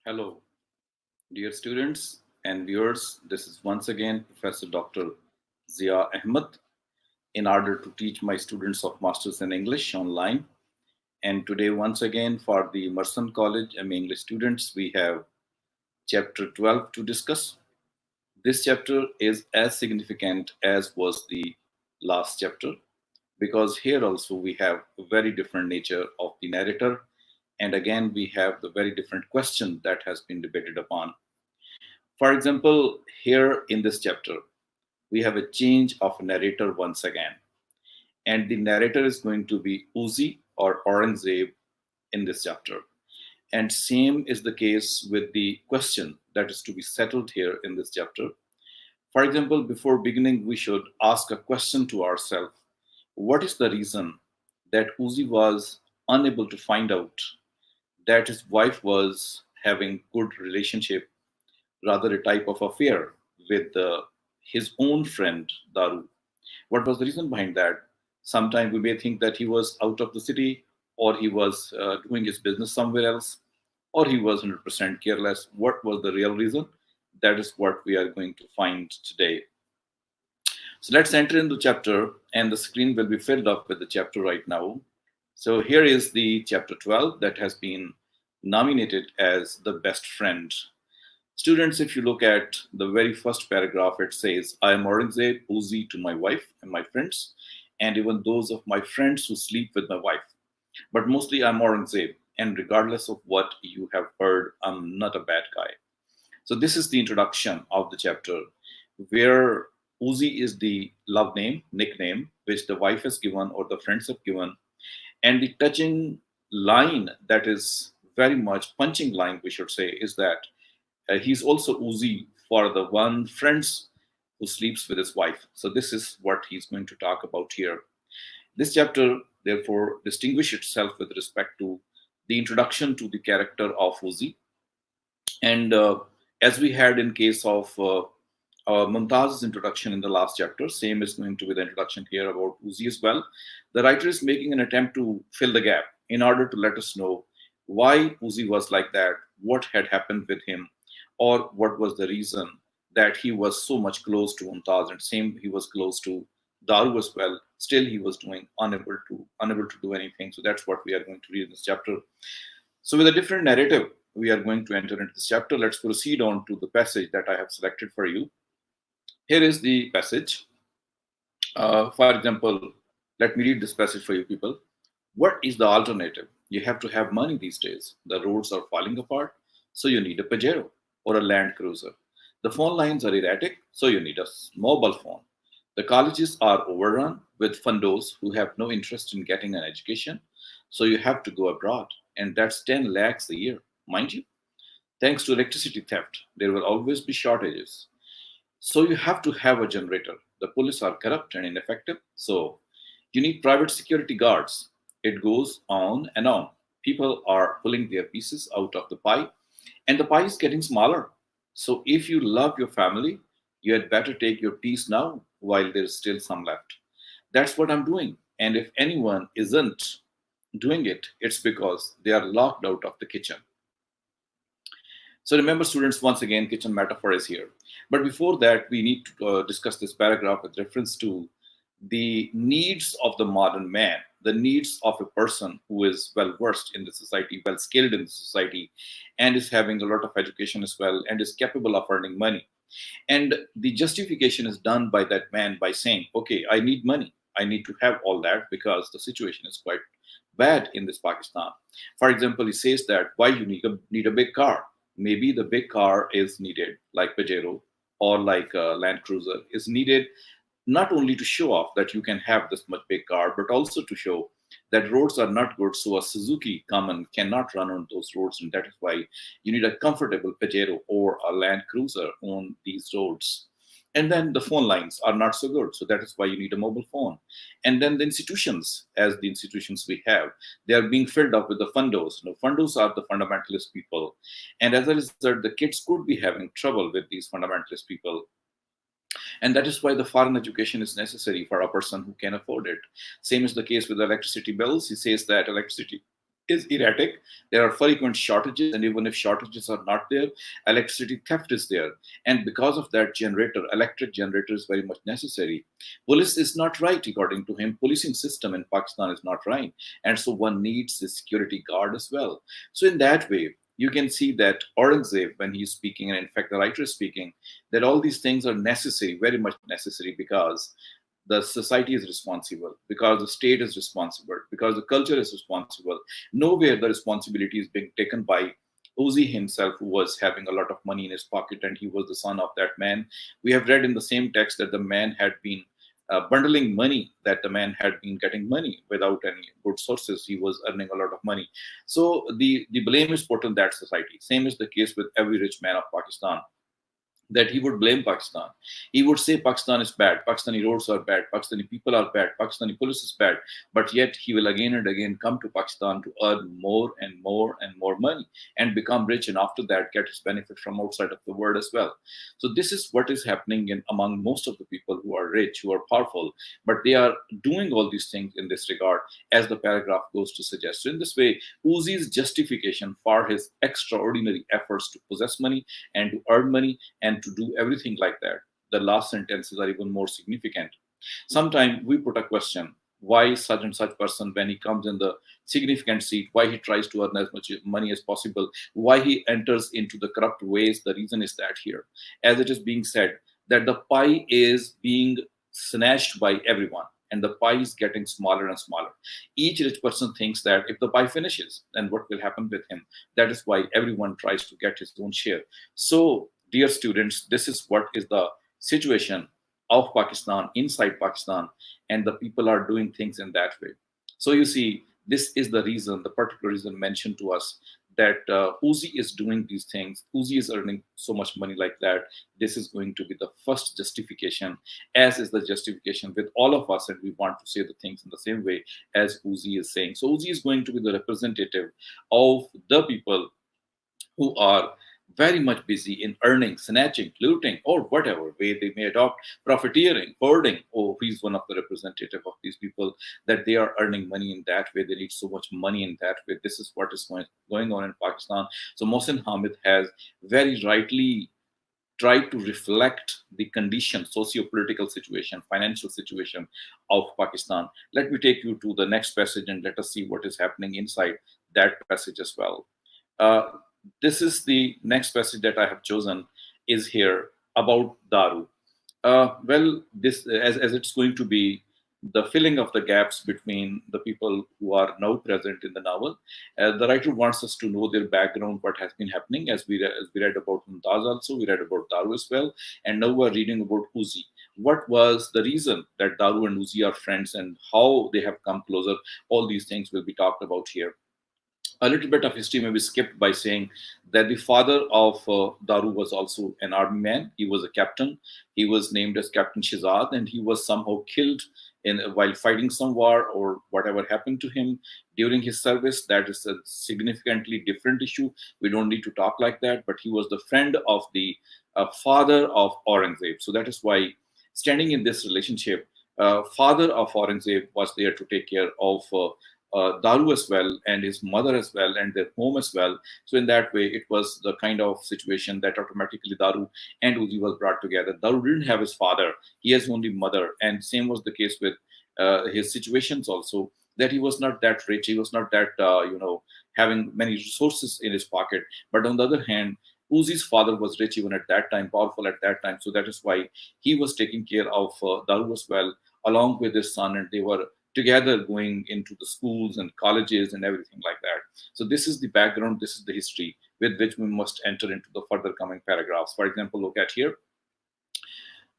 Hello, dear students and viewers. This is once again Professor Dr. Zia Ahmed in order to teach my students of Masters in English online. And today, once again, for the Emerson College English students, we have chapter 12 to discuss. This chapter is as significant as was the last chapter because here also we have a very different nature of the narrator. And again, we have the very different question that has been debated upon. For example, here in this chapter, we have a change of narrator once again. And the narrator is going to be Uzi or Aurangzeb in this chapter. And same is the case with the question that is to be settled here in this chapter. For example, before beginning, we should ask a question to ourselves. What is the reason that Uzi was unable to find out that his wife was having good relationship, rather a type of affair with his own friend Daru? What was the reason behind that? Sometimes we may think that he was out of the city, or he was doing his business somewhere else, or he was 100% careless. What was the real reason? That is what we are going to find today. So let's enter into chapter, and the screen will be filled up with the chapter right now. So here is the chapter 12 that has been nominated as the best friend. Students, if you look at the very first paragraph, it says, I am Aurangzeb Uzi to my wife and my friends, and even those of my friends who sleep with my wife. But mostly I'm Aurangzeb, and regardless of what you have heard, I'm not a bad guy. So this is the introduction of the chapter, where Uzi is the love name, nickname, which the wife has given or the friends have given. And the touching line that is very much punching line, we should say, is that he's also Uzi for the one friends who sleeps with his wife. So this is what he's going to talk about here. This chapter, therefore, distinguishes itself with respect to the introduction to the character of Uzi. And as we had in case of Mumtaz's introduction in the last chapter, same is going to be the introduction here about Uzi as well. The writer is making an attempt to fill the gap in order to let us know why Uzi was like that, what had happened with him, or what was the reason that he was so much close to Mumtaz, and same he was close to Daru as well. Still, he was doing unable to do anything. So that's what we are going to read in this chapter. So with a different narrative, we are going to enter into this chapter. Let's proceed on to the passage that I have selected for you. Here is the passage. For example, let me read this passage for you people. What is the alternative? You have to have money these days. The roads are falling apart, so you need a Pajero or a Land Cruiser. The phone lines are erratic, so you need a mobile phone. The colleges are overrun with fundos who have no interest in getting an education, so you have to go abroad, and that's 10 lakhs a year, mind you. Thanks to electricity theft, there will always be shortages. So you have to have a generator. The police are corrupt and ineffective, so you need private security guards. It goes on and on. People are pulling their pieces out of the pie, and the pie is getting smaller. So if you love your family, you had better take your piece now while there's still some left. That's what I'm doing. And if anyone isn't doing it, it's because they are locked out of the kitchen. So remember, students, once again, kitchen metaphor is here. But before that, we need to discuss this paragraph with reference to the needs of the modern man, the needs of a person who is well versed in the society, well skilled in the society, and is having a lot of education as well, and is capable of earning money. And the justification is done by that man by saying, okay, I need money. I need to have all that because the situation is quite bad in this Pakistan. For example, he says that why you need a big car. Maybe the big car is needed, like Pajero or like a Land Cruiser, is needed not only to show off that you can have this much big car, but also to show that roads are not good. So a Suzuki Common cannot run on those roads. And that is why you need a comfortable Pajero or a Land Cruiser on these roads. And then the phone lines are not so good. So that is why you need a mobile phone. And then the institutions, as the institutions we have, they are being filled up with the fundos. Fundos are the fundamentalist people. And as a result, the kids could be having trouble with these fundamentalist people, and that is why the foreign education is necessary for a person who can afford it. Same is the case with electricity bills. He says that electricity is erratic. There are frequent shortages, and even if shortages are not there, electricity theft is there. And because of that, electric generator is very much necessary. Police is not right, according to him. Policing system in Pakistan is not right, and so one needs a security guard as well. So in that way, you can see that Aurangzeb, when he's speaking, and in fact the writer is speaking, that all these things are necessary, very much necessary, because the society is responsible, because the state is responsible, because the culture is responsible. Nowhere the responsibility is being taken by Uzi himself, who was having a lot of money in his pocket, and he was the son of that man. We have read in the same text that the man had been bundling money, that the man had been getting money without any good sources. He was earning a lot of money. So the blame is put on that society. Same is the case with every rich man of Pakistan, that he would blame Pakistan. He would say Pakistan is bad, Pakistani roads are bad, Pakistani people are bad, Pakistani police is bad, but yet he will again and again come to Pakistan to earn more and more and more money and become rich, and after that get his benefit from outside of the world as well. So this is what is happening in among most of the people who are rich, who are powerful, but they are doing all these things in this regard, as the paragraph goes to suggest. So in this way, Uzi's justification for his extraordinary efforts to possess money and to earn money and to do everything like that, the last sentences are even more significant. Sometimes we put a question: why such and such person, when he comes in the significant seat, why he tries to earn as much money as possible, why he enters into the corrupt ways? The reason is that here, as it is being said, that the pie is being snatched by everyone, and the pie is getting smaller and smaller. Each rich person thinks that if the pie finishes, then what will happen with him? That is why everyone tries to get his own share. So dear students, this is what is the situation of Pakistan, inside Pakistan, and the people are doing things in that way. So you see, this is the reason, the particular reason mentioned to us, that Uzi is doing these things. Uzi is earning so much money like that. This is going to be the first justification, as is the justification with all of us, and we want to say the things in the same way as Uzi is saying. So Uzi is going to be the representative of the people who are very much busy in earning, snatching, looting, or whatever way they may adopt, profiteering, hoarding. Oh, he's one of the representative of these people, that they are earning money in that way. They need so much money in that way. This is what is going on in Pakistan. So Mohsin Hamid has very rightly tried to reflect the condition, socio-political situation, financial situation of Pakistan. Let me take you to the next passage and let us see what is happening inside that passage as well. Uh, this is the next passage that I have chosen, is here about Daru. Well, this, as it's going to be the filling of the gaps between the people who are now present in the novel. The writer wants us to know their background, what has been happening, as we read about Mumtaz also, we read about Daru as well, and now we're reading about Uzi. What was the reason that Daru and Uzi are friends, and how they have come closer? All these things will be talked about here. A little bit of history may be skipped by saying that the father of Daru was also an army man. He was a captain. He was named as Captain Shizad, and he was somehow killed in while fighting some war, or whatever happened to him during his service. That is a significantly different issue. We don't need to talk like that. But he was the friend of the father of Aurangzeb. So that is why, standing in this relationship, father of Aurangzeb was there to take care of Daru as well, and his mother as well, and their home as well. So in that way, it was the kind of situation that automatically Daru and Uzi was brought together. Daru didn't have his father; he has only mother, and same was the case with his situations also. That he was not that rich, he was not that having many resources in his pocket. But on the other hand, Uzi's father was rich even at that time, powerful at that time. So that is why he was taking care of Daru as well, along with his son, and they were together going into the schools and colleges and everything like that. So this is the background, this is the history with which we must enter into the further coming paragraphs. For example, look at here.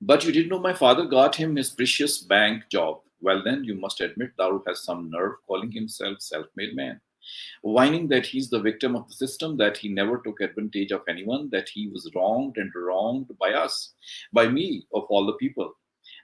But you didn't know my father got him his precious bank job. Well, then you must admit Daru has some nerve calling himself self-made man, whining that he's the victim of the system, that he never took advantage of anyone, that he was wronged and wronged by us, by me, of all the people.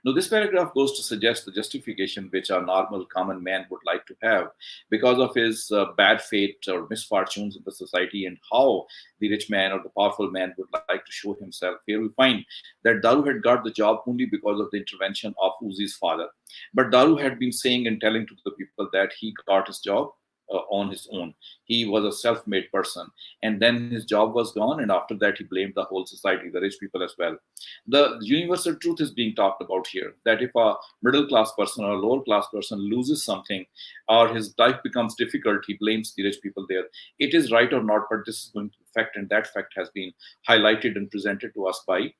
Now, this paragraph goes to suggest the justification which a normal common man would like to have because of his bad fate or misfortunes in the society, and how the rich man or the powerful man would like to show himself. Here we find that Daru had got the job only because of the intervention of Uzi's father. But Daru had been saying and telling to the people that he got his job on his own. He was a self-made person, and then his job was gone, and after that he blamed the whole society, the rich people as well. The universal truth is being talked about here, that if a middle class person or a lower class person loses something or his life becomes difficult, he blames the rich people there. It is right or not, but this is going to affect, and that fact has been highlighted and presented to us by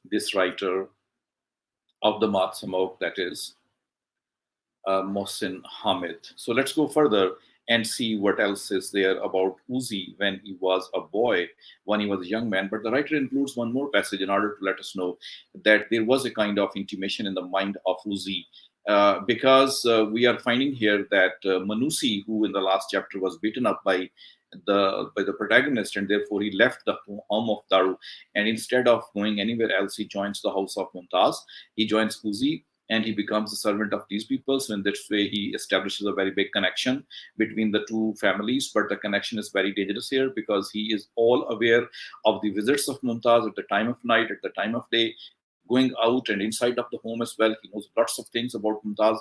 this writer of the Moth Smoke, that is Mohsin Hamid. So let's go further and see what else is there about Uzi when he was a boy, when he was a young man. But the writer includes one more passage in order to let us know that there was a kind of intimation in the mind of Uzi. Because we are finding here that Manusi, who in the last chapter was beaten up by the protagonist, and therefore he left the home of Daru, and instead of going anywhere else, he joins the house of Mumtaz. He joins Uzi, and he becomes a servant of these people. So in this way, he establishes a very big connection between the two families. But the connection is very dangerous here because he is all aware of the visits of Mumtaz at the time of night, at the time of day, going out and inside of the home as well. He knows lots of things about Mumtaz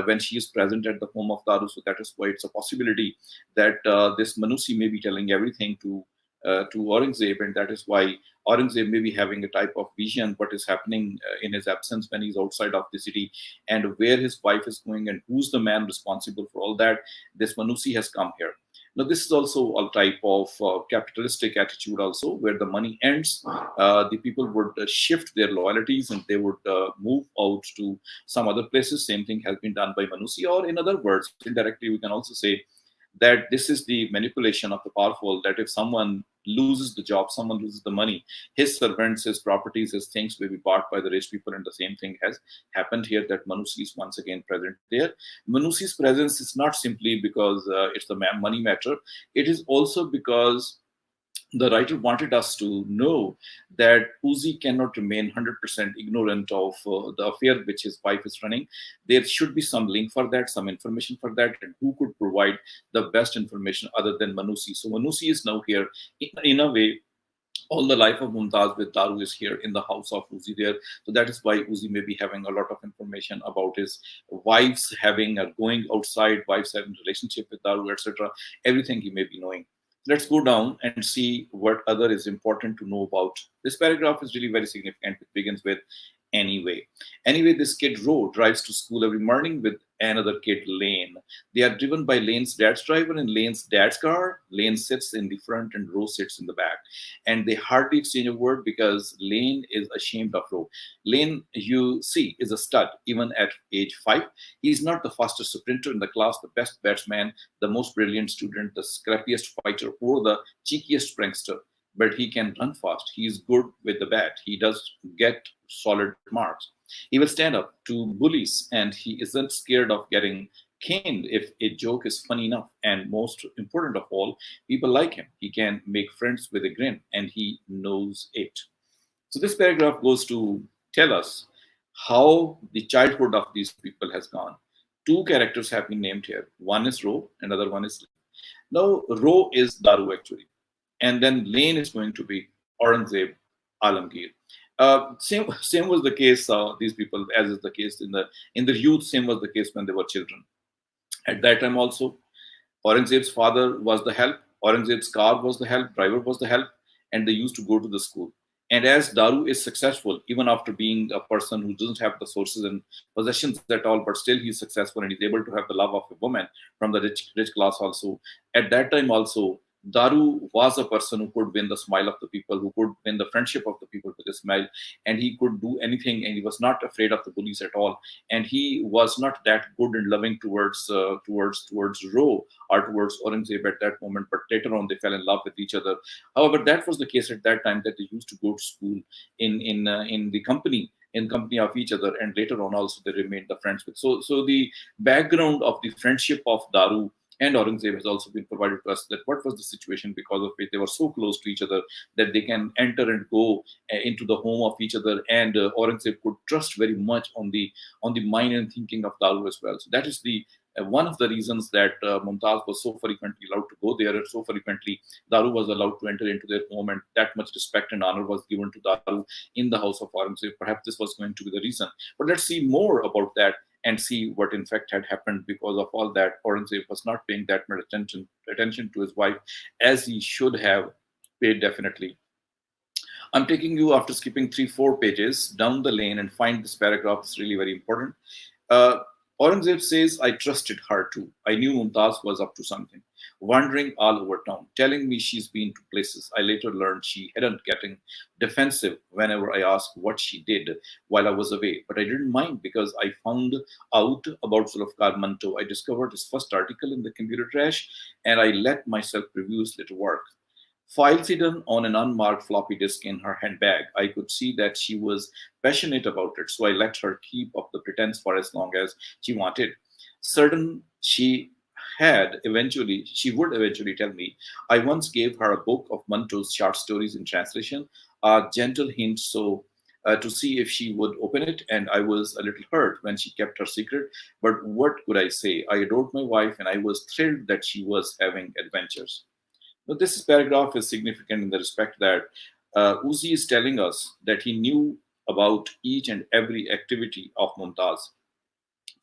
when she is present at the home of Daru. So that is why it's a possibility that this Manusi may be telling everything to Aurangzeb, and that is why Aurangzeb may be having a type of vision what is happening in his absence when he's outside of the city, and where his wife is going and who's the man responsible for all that. This Manusi has come here. Now, this is also a type of capitalistic attitude also, where the money ends, the people would shift their loyalties and they would move out to some other places. Same thing has been done by Manusi, or in other words, indirectly, we can also say that this is the manipulation of the powerful, that if someone loses the job, someone loses the money, his servants, his properties, his things will be bought by the rich people. And the same thing has happened here, that Manusi is once again present there. Manusi's presence is not simply because it's the money matter. It is also because the writer wanted us to know that Uzi cannot remain 100% ignorant of the affair which his wife is running. There should be some link for that, some information for that, and who could provide the best information other than Manusi. So Manusi is now here in a way. All the life of Mumtaz with Daru is here in the house of Uzi there. So that is why Uzi may be having a lot of information about his wives having going outside, wives having relationship with Daru, etc. Everything he may be knowing. Let's go down and see what other is important to know about. This paragraph is really very significant. It begins with anyway. Anyway, this kid Ro drives to school every morning with another kid, Lane. They are driven by Lane's dad's driver in Lane's dad's car. Lane sits in the front and Ro sits in the back. And they hardly exchange a word because Lane is ashamed of Ro. Lane, you see, is a stud, even at age 5. He's not the fastest sprinter in the class, the best batsman, the most brilliant student, the scrappiest fighter, or the cheekiest prankster. But he can run fast. He's good with the bat. He does get solid marks. He will stand up to bullies, and he isn't scared of getting caned if a joke is funny enough. And most important of all, people like him. He can make friends with a grin, and he knows it. So this paragraph goes to tell us how the childhood of these people has gone. Two characters have been named here. One is Ro, another one is Lane. Now, Ro is Daru actually, and then Lane is going to be Aurangzeb Alamgir. Same was the case. These people, as is the case in the youth, same was the case when they were children. At that time also, Aurangzeb's father was the help, Aurangzeb's car was the help, driver was the help, and they used to go to the school. And as Daru is successful, even after being a person who doesn't have the sources and possessions at all, but still he's successful and he's able to have the love of a woman from the rich class also. At that time also, Daru was a person who could win the smile of the people, who could win the friendship of the people with a smile, and he could do anything, and he was not afraid of the bullies at all. And he was not that good and loving towards Ro or towards Aurangzeb at that moment, but later on they fell in love with each other. However, that was the case at that time, that they used to go to school in the company. In company of each other, and later on also they remained the friends with. So the background of the friendship of Daru and Aurangzeb has also been provided to us, that what was the situation because of which they were so close to each other that they can enter and go into the home of each other, and Aurangzeb could trust very much on the mind and thinking of Daru as well. So that is the one of the reasons that Mumtaz was so frequently allowed to go there, and so frequently Daru was allowed to enter into their home, and that much respect and honor was given to Daru in the house of Aurangzeb. Perhaps this was going to be the reason. But let's see more about that and see what in fact had happened. Because of all that, Aurangzeb was not paying that much attention to his wife as he should have paid, definitely. I'm taking you, after skipping 3 4 pages, down the lane and find this paragraph is really very important. Uh, Aurangzeb says, I trusted her too. I knew Mumtaz was up to something, wandering all over town, telling me she's been to places. I later learned she hadn't, getting defensive whenever I asked what she did while I was away. But I didn't mind because I found out about Zulfikar Manto. I discovered his first article in the computer trash, and I let myself review his little work. Files hidden on an unmarked floppy disk in her handbag. I could see that she was passionate about it, so I let her keep up the pretense for as long as she wanted. Certain she would eventually tell me. I once gave her a book of Manto's short stories in translation, a gentle hint to see if she would open it, and I was a little hurt when she kept her secret. But what could I say? I adored my wife, and I was thrilled that she was having adventures. Now, this paragraph is significant in the respect that Uzi is telling us that he knew about each and every activity of Mumtaz.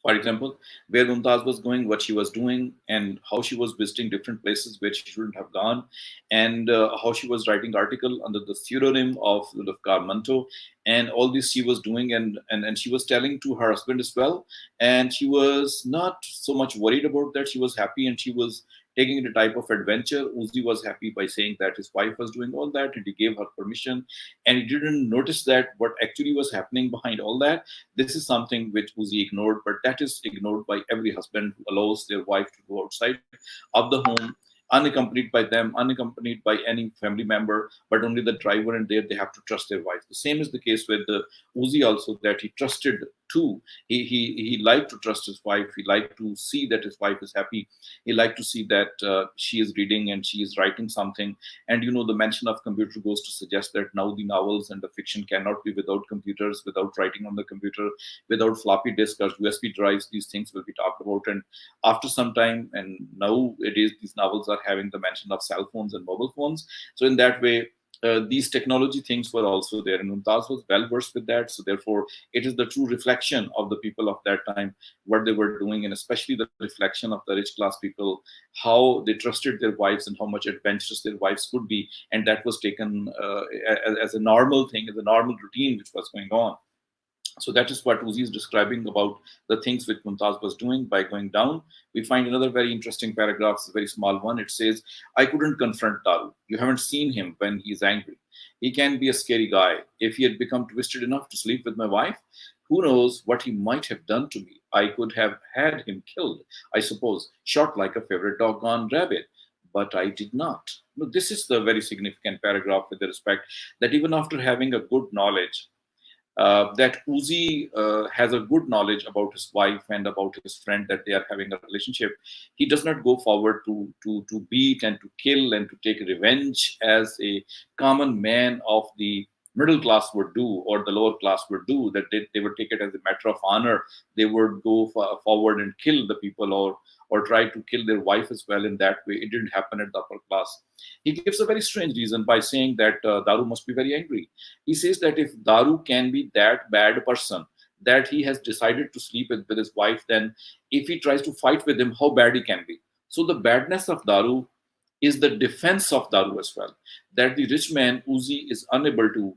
For example, where Mumtaz was going, what she was doing, and how she was visiting different places where she shouldn't have gone, and how she was writing article under the pseudonym of Zulfikar Manto, and all this she was doing, and she was telling to her husband as well, and she was not so much worried about that. She was happy, and she was taking it a type of adventure. Uzi was happy by saying that his wife was doing all that, and he gave her permission, and he didn't notice that what actually was happening behind all that. This is something which Uzi ignored, but that is ignored by every husband who allows their wife to go outside of the home, unaccompanied by them, unaccompanied by any family member, but only the driver, and there they have to trust their wife. The same is the case with the Uzi also, that he trusted too. He liked to trust his wife. He liked to see that his wife is happy. He liked to see that she is reading and she is writing something. And the mention of computer goes to suggest that now the novels and the fiction cannot be without computers, without writing on the computer, without floppy disk or USB drives. These things will be talked about. And after some time, and nowadays these novels are having the mention of cell phones and mobile phones. So in that way, these technology things were also there, and Mumtaz was well versed with that. So therefore, it is the true reflection of the people of that time, what they were doing, and especially the reflection of the rich class people, how they trusted their wives and how much adventurous their wives could be, and that was taken as a normal thing, as a normal routine which was going on. So that is what Uzi is describing about the things which Mumtaz was doing by going down. We find another very interesting paragraph, it's a very small one. It says, I couldn't confront Daru. You haven't seen him when he's angry. He can be a scary guy. If he had become twisted enough to sleep with my wife, who knows what he might have done to me. I could have had him killed, I suppose, shot like a favorite doggone rabbit. But I did not. No, this is the very significant paragraph with the respect that even after having a good knowledge, that Uzi has a good knowledge about his wife and about his friend, that they are having a relationship. He does not go forward to beat and to kill and to take revenge as a common man of the middle class would do, or the lower class would do, that they would take it as a matter of honor. They would go forward and kill the people, or try to kill their wife as well. In that way, it didn't happen at the upper class. He gives a very strange reason by saying that Daru must be very angry. He says that if Daru can be that bad person, that he has decided to sleep with his wife, then if he tries to fight with him, how bad he can be. So the badness of Daru is the defense of Daru as well. That the rich man Uzi is unable to,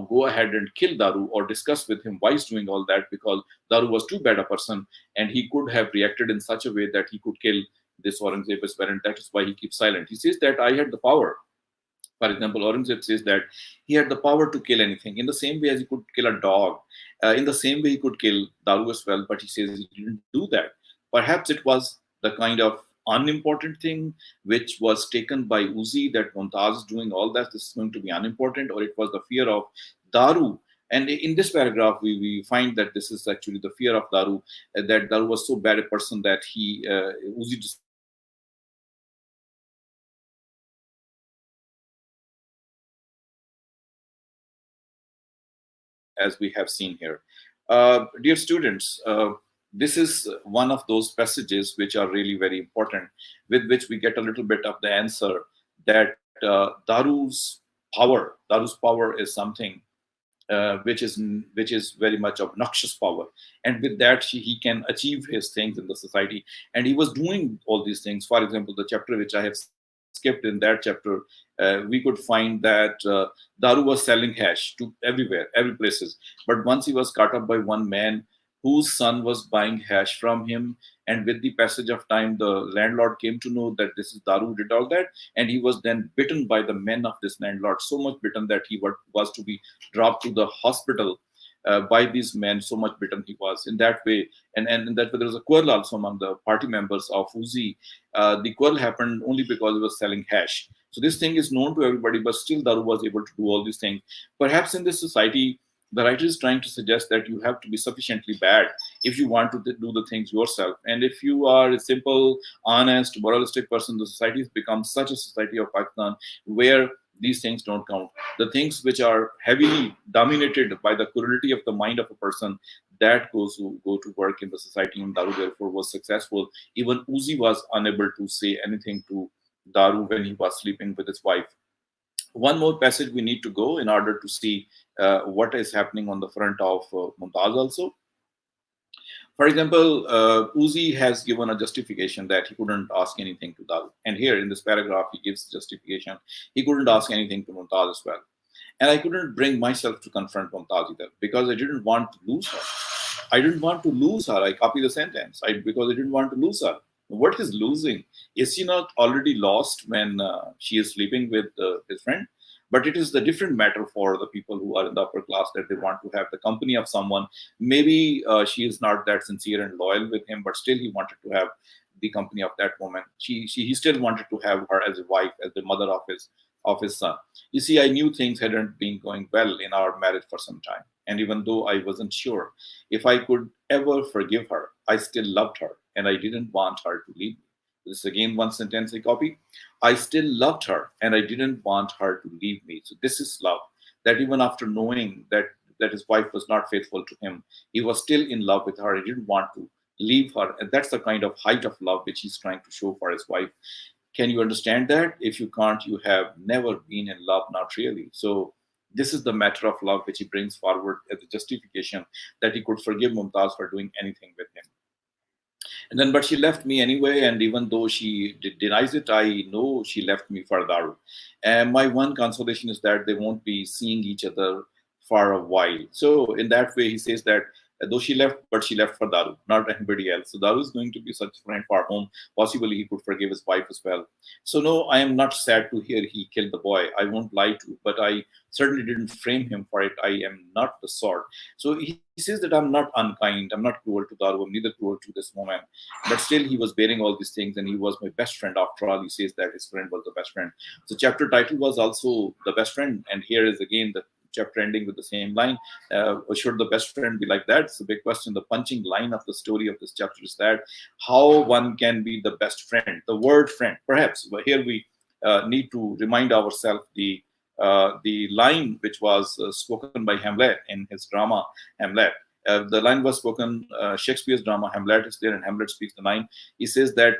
go ahead and kill Daru or discuss with him why he's doing all that, because Daru was too bad a person, and he could have reacted in such a way that he could kill this Aurangzeb as well, and that is why he keeps silent. He says that I had the power. For example, Aurangzeb says that he had the power to kill anything, in the same way as he could kill a dog, in the same way he could kill Daru as well, but he says he didn't do that. Perhaps it was the kind of unimportant thing which was taken by Uzi, that Mumtaz is doing all that, this is going to be unimportant, or it was the fear of Daru. And in this paragraph, we find that this is actually the fear of Daru, that Daru was so bad a person that Uzi as we have seen here. Dear students, this is one of those passages which are really very important, with which we get a little bit of the answer that Daru's power is something which is very much obnoxious power, and with that he can achieve his things in the society. And he was doing all these things. For example, the chapter which I have skipped, in that chapter we could find that Daru was selling hash to everywhere, every places. But once he was caught up by one man whose son was buying hash from him, and with the passage of time the landlord came to know that this is Daru who did all that, and he was then bitten by the men of this landlord, so much bitten that he was to be dropped to the hospital by these men. So much bitten he was in that way. And in that way there was a quarrel also among the party members of Uzi. The quarrel happened only because he was selling hash. So this thing is known to everybody, but still Daru was able to do all these things. Perhaps in this society, the writer is trying to suggest that you have to be sufficiently bad if you want to do the things yourself. And if you are a simple, honest, moralistic person, the society has become such a society of Pakistan where these things don't count. The things which are heavily dominated by the cruelty of the mind of a person, that go to work in the society. And Daru therefore was successful. Even Uzi was unable to say anything to Daru when he was sleeping with his wife. One more passage we need to go in order to see what is happening on the front of Mumtaz also. For example, Uzi has given a justification that he couldn't ask anything to Daru. And here in this paragraph, he gives justification. He couldn't ask anything to Mumtaz as well. And I couldn't bring myself to confront Mumtaz either because I didn't want to lose her. I didn't want to lose her. I copy the sentence because I didn't want to lose her. What is losing? Is she not already lost when she is sleeping with his friend? But it is the different matter for the people who are in the upper class, that they want to have the company of someone. Maybe she is not that sincere and loyal with him, but still he wanted to have the company of that woman. He still wanted to have her as a wife, as the mother of his son. You see, I knew things hadn't been going well in our marriage for some time. And even though I wasn't sure if I could ever forgive her, I still loved her and I didn't want her to leave me. This is again one sentence I copy. I still loved her and I didn't want her to leave me. So this is love. That even after knowing that his wife was not faithful to him, he was still in love with her. He didn't want to leave her. And that's the kind of height of love which he's trying to show for his wife. Can you understand that? If you can't, you have never been in love, not really. So this is the matter of love which he brings forward as a justification that he could forgive Mumtaz for doing anything with him. And then, but she left me anyway. And even though she denies it, I know she left me for Daru. And my one consolation is that they won't be seeing each other for a while. So in that way, he says that though she left, but she left for Daru, not anybody else. So Daru is going to be such a friend for whom possibly he could forgive his wife as well. So no, I am not sad to hear he killed the boy. I won't lie to you, but I certainly didn't frame him for it. I am not the sort. So he says that I'm not unkind, I'm not cruel to Daru, I'm neither cruel to this woman. But still, he was bearing all these things, and he was my best friend. After all, he says that his friend was the best friend. So chapter title was also The Best Friend, and here is again the chapter ending with the same line. Should the best friend be like that? It's a big question. The punching line of the story of this chapter is that how one can be the best friend. The word friend, perhaps, but here we need to remind ourselves the line which was spoken by Hamlet in his drama Hamlet. The line was spoken, Shakespeare's drama Hamlet is there, and Hamlet speaks the line. He says that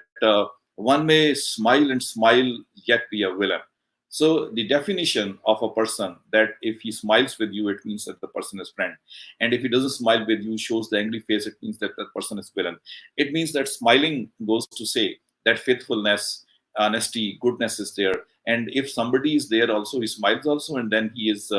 one may smile and smile yet be a villain. So the definition of a person, that if he smiles with you, it means that the person is friend. And if he doesn't smile with you, shows the angry face, it means that that person is villain. It means that smiling goes to say that faithfulness, honesty, goodness is there. And if somebody is there also, he smiles also, and then he is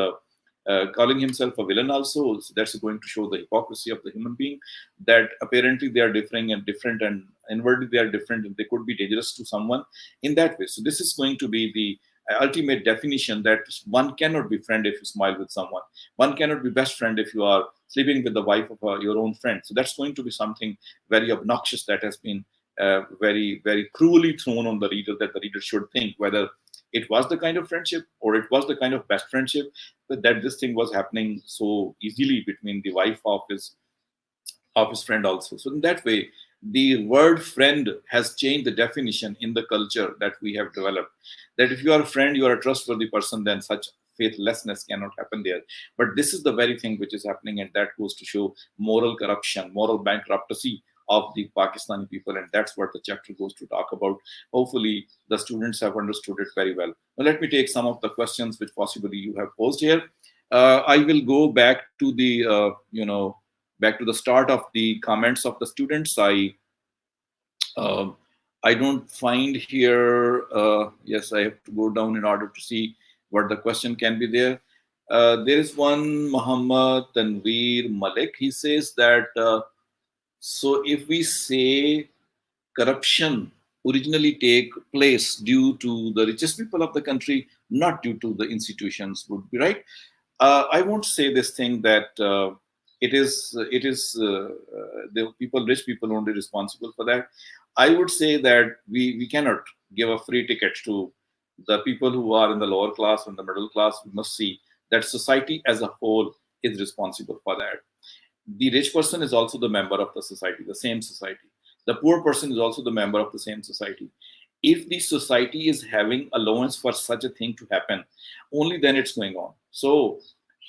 calling himself a villain also. So that's going to show the hypocrisy of the human being, that apparently they are differing and different, and inwardly they are different, and they could be dangerous to someone in that way. So this is going to be the ultimate definition, that one cannot be friend if you smile with someone. One cannot be best friend if you are sleeping with the wife of your own friend. So that's going to be something very obnoxious that has been very, very cruelly thrown on the reader, that the reader should think whether it was the kind of friendship or it was the kind of best friendship, but that this thing was happening so easily between the wife of his friend also. So in that way, the word friend has changed the definition in the culture that we have developed. That if you are a friend, you are a trustworthy person, then such faithlessness cannot happen there. But this is the very thing which is happening, and that goes to show moral corruption, moral bankruptcy of the Pakistani people, and that's what the chapter goes to talk about. Hopefully, the students have understood it very well. Now, let me take some of the questions which possibly you have posed here. I will go back to the back to the start of the comments of the students. Um, I don't find here. Yes, I have to go down in order to see what the question can be there. There is one Muhammad Tanveer Malik. He says that so if we say corruption originally take place due to the richest people of the country, not due to the institutions, would be right. I won't say this thing that it is the people, rich people, only responsible for that. I would say that we cannot give a free ticket to the people who are in the lower class and the middle class. We must see that society as a whole is responsible for that. The rich person is also the member of the society, the same society. The poor person is also the member of the same society. If the society is having allowance for such a thing to happen, only then it's going on. So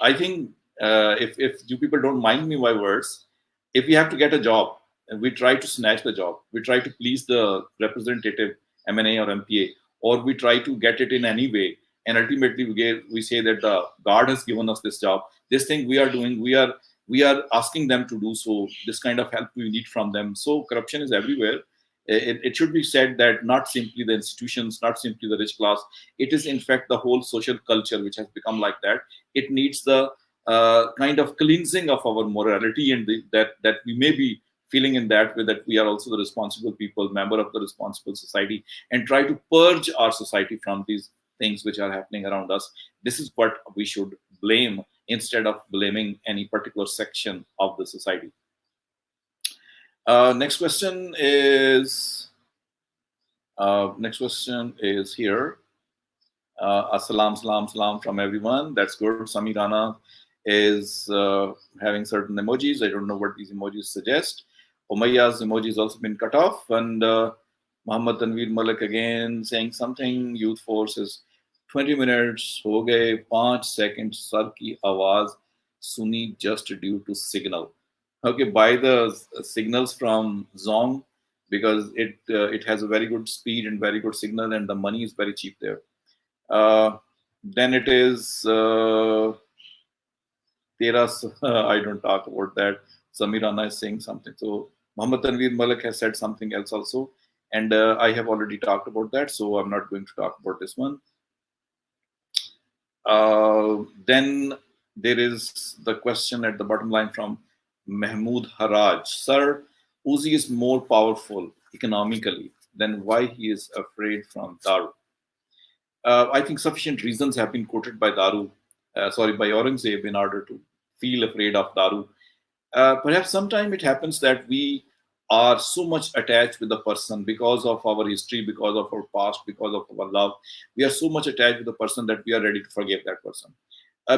I think if you people don't mind me my words, if we have to get a job and we try to snatch the job, we try to please the representative, MNA or MPA, or we try to get it in any way, and ultimately we say that the God has given us this job, this thing we are doing, we are asking them to do so. This kind of help we need from them. So corruption is everywhere. It should be said that not simply the institutions, not simply the rich class, it is in fact the whole social culture which has become like that. It needs the kind of cleansing of our morality, and that we may be feeling in that way that we are also the responsible people, member of the responsible society, and try to purge our society from these things which are happening around us. This is what we should blame instead of blaming any particular section of the society. Next question is here. Assalam, salam, salam from everyone. That's good. Samirana is having certain emojis. I don't know what these emojis suggest. Umayya's emoji has also been cut off. And Muhammad Tanveer Malik again saying something. Youth Force is 20 minutes. Ho gaye 5 seconds. Sar ki awaz suni just due to signal. Okay, buy the signals from Zong because it has a very good speed and very good signal, and the money is very cheap there. Uh, then it is Teras. I don't talk about that. Samirana is saying something. So Muhammad Tanveer Malik has said something else also. And I have already talked about that. So I'm not going to talk about this one. Then there is the question at the bottom line from Mahmoud Haraj. Sir, Uzi is more powerful economically. Then why he is afraid from Daru? I think sufficient reasons have been quoted by by Aurangzeb in order to feel afraid of Daru. Perhaps sometime it happens that we are so much attached with the person because of our history, because of our past, because of our love. We are so much attached with the person that we are ready to forgive that person.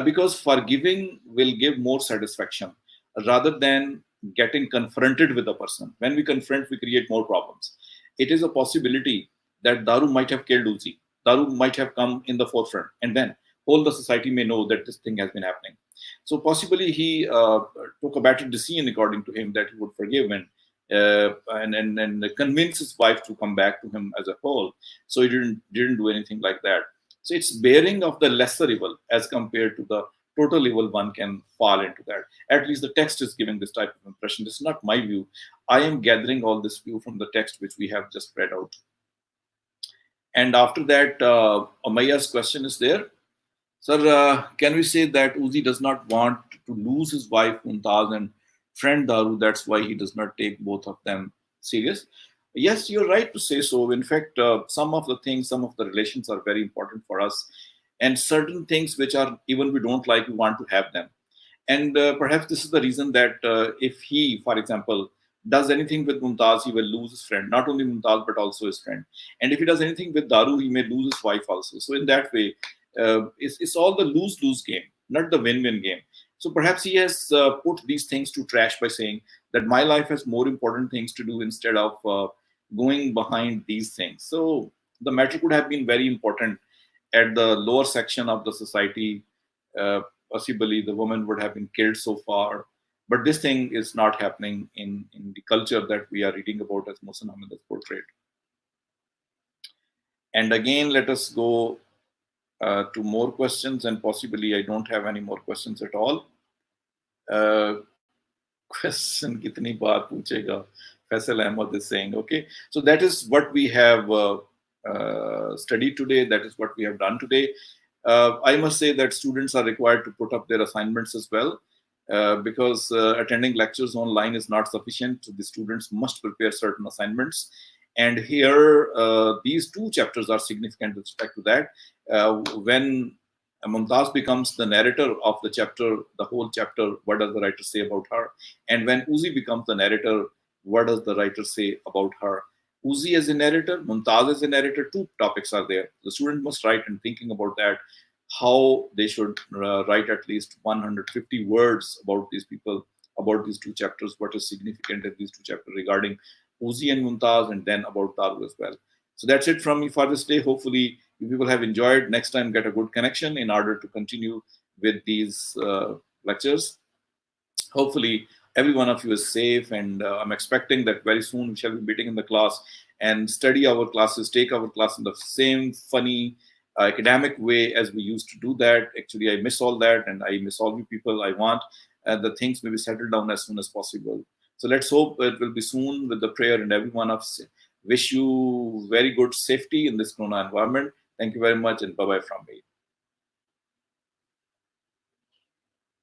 Because forgiving will give more satisfaction rather than getting confronted with the person. When we confront, we create more problems. It is a possibility that Daru might have killed Uzi. Daru might have come in the forefront, and then whole the society may know that this thing has been happening. So possibly he took a better decision according to him that he would forgive and convince his wife to come back to him as a whole. So he didn't do anything like that. So it's bearing of the lesser evil as compared to the total evil one can fall into that. At least the text is giving this type of impression. This is not my view. I am gathering all this view from the text which we have just read out. And after that, Umayya's question is there. Sir, can we say that Uzi does not want to lose his wife Mumtaz and friend Daru? That's why he does not take both of them serious. Yes, you're right to say so. In fact, some of the things, some of the relations are very important for us, and certain things which are even we don't like, we want to have them. And perhaps this is the reason that if he, for example, does anything with Mumtaz, he will lose his friend. Not only Mumtaz, but also his friend. And if he does anything with Daru, he may lose his wife also. So in that way, it's all the lose-lose game, not the win-win game. So perhaps he has put these things to trash by saying that my life has more important things to do instead of going behind these things. So the matter could have been very important at the lower section of the society. Possibly the woman would have been killed so far. But this thing is not happening in the culture that we are reading about as Mohsen Hamid has portrayed. And again, let us go to more questions, and possibly I don't have any more questions at all. Question kitni baar puchega? Faisal Ahmed is saying, okay. So that is what we have studied today. That is what we have done today. I must say that students are required to put up their assignments as well, because attending lectures online is not sufficient. The students must prepare certain assignments. And here, these two chapters are significant with respect to that. When Mumtaz becomes the narrator of the chapter, the whole chapter, what does the writer say about her? And when Uzi becomes the narrator, what does the writer say about her? Uzi as a narrator, Mumtaz as a narrator, two topics are there. The student must write, and thinking about that, how they should write at least 150 words about these people, about these two chapters, what is significant in these two chapters regarding Uzi and Mumtaz, and then about Daru as well. So that's it from me for this day. Hopefully, you people have enjoyed. Next time, get a good connection in order to continue with these lectures. Hopefully, every one of you is safe, and I'm expecting that very soon we shall be meeting in the class and study our classes, take our class in the same funny academic way as we used to do that. Actually, I miss all that, and I miss all you people. I want the things maybe settle down as soon as possible. So let's hope it will be soon with the prayer, and every one of us. Wish you very good safety in this corona environment. Thank you very much, and bye bye from me.